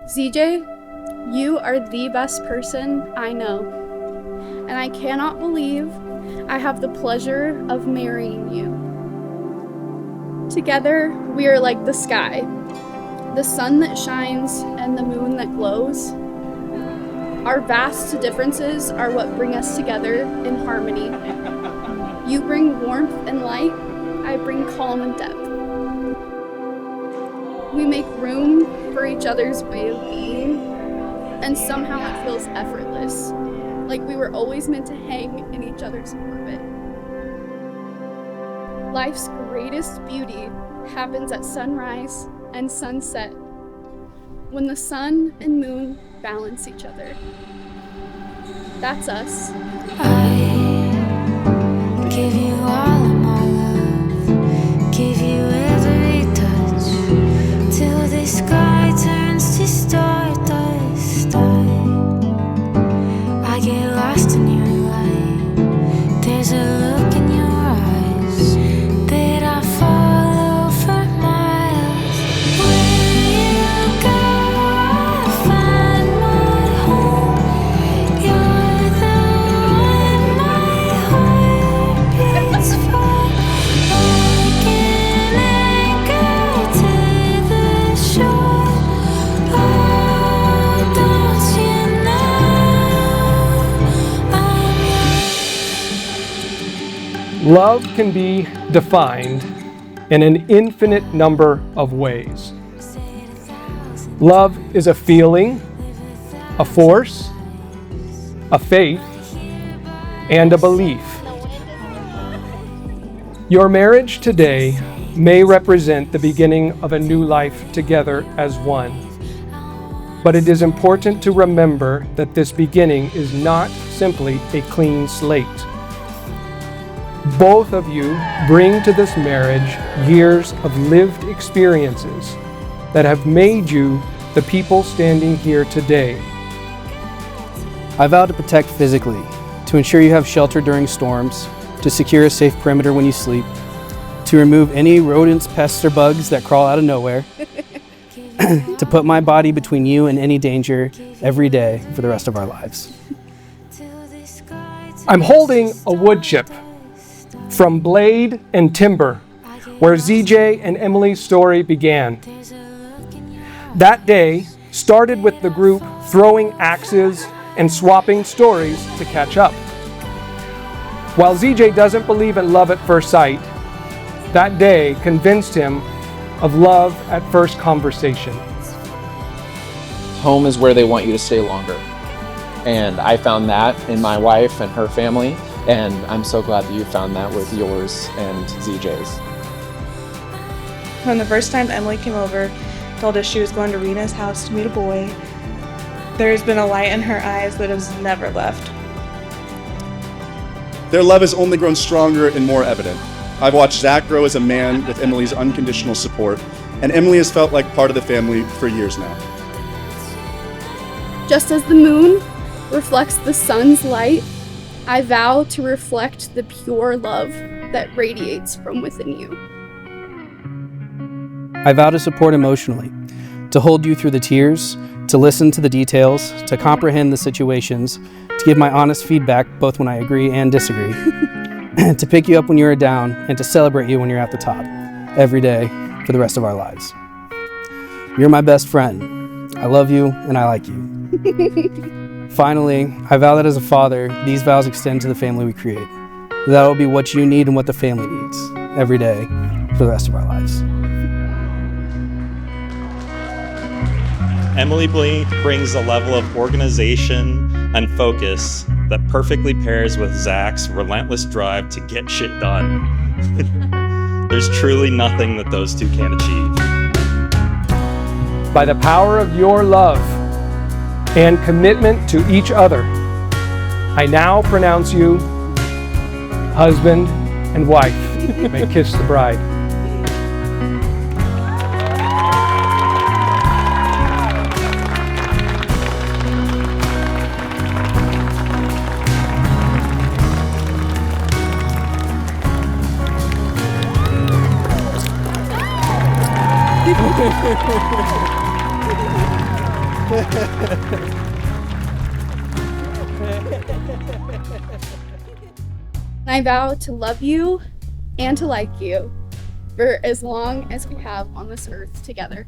ZJ, you are the best person I know, and I cannot believe I have the pleasure of marrying you. Together, we are like the sky, the sun that shines and the moon that glows. Our vast differences are what bring us together in harmony. You bring warmth and light, I bring calm and depth. We make room for each other's way of being, and somehow it feels effortless, like we were always meant to hang in each other's orbit. Life's greatest beauty happens at sunrise and sunset, when the sun and moon balance each other. That's us. I give you all of my love, give you every touch, till the sky turns to stardust. I get lost in your light, there's a look in your eyes that I follow for miles. Where you go, I find my home. You're the one my heart beats for. Like an anchor to the shore. Oh, don't you know I'm yours? Love can be defined in an infinite number of ways. Love is a feeling, a force, a faith, and a belief. Your marriage today may represent the beginning of a new life together as one. But it is important to remember that this beginning is not simply a clean slate. Both of you bring to this marriage years of lived experiences that have made you the people standing here today. I vow to protect physically, to ensure you have shelter during storms, to secure a safe perimeter when you sleep, to remove any rodents, pests, or bugs that crawl out of nowhere, to put my body between you and any danger every day for the rest of our lives. I'm holding a wood chip from Blade and Timber, where ZJ and Emily's story began. That day started with the group throwing axes and swapping stories to catch up. While ZJ doesn't believe in love at first sight, that day convinced him of love at first conversation. Home is where they want you to stay longer. And I found that in my wife and her family, and I'm so glad that you found that with yours and ZJ's. When the first time Emily came over, told us she was going to Rena's house to meet a boy, there's been a light in her eyes that has never left. Their love has only grown stronger and more evident. I've watched Zach grow as a man with Emily's unconditional support, and Emily has felt like part of the family for years now. Just as the moon reflects the sun's light, I vow to reflect the pure love that radiates from within you. I vow to support emotionally, to hold you through the tears, to listen to the details, to comprehend the situations, to give my honest feedback both when I agree and disagree, to pick you up when you're down, and to celebrate you when you're at the top, every day for the rest of our lives. You're my best friend. I love you and I like you. Finally, I vow that as a father, these vows extend to the family we create. That will be what you need and what the family needs every day for the rest of our lives. Emily brings a level of organization and focus that perfectly pairs with Zach's relentless drive to get shit done. There's truly nothing that those two can't achieve. By the power of your love and commitment to each other, I now pronounce you husband and wife. You may kiss the bride. I vow to love you and to like you for as long as we have on this earth together.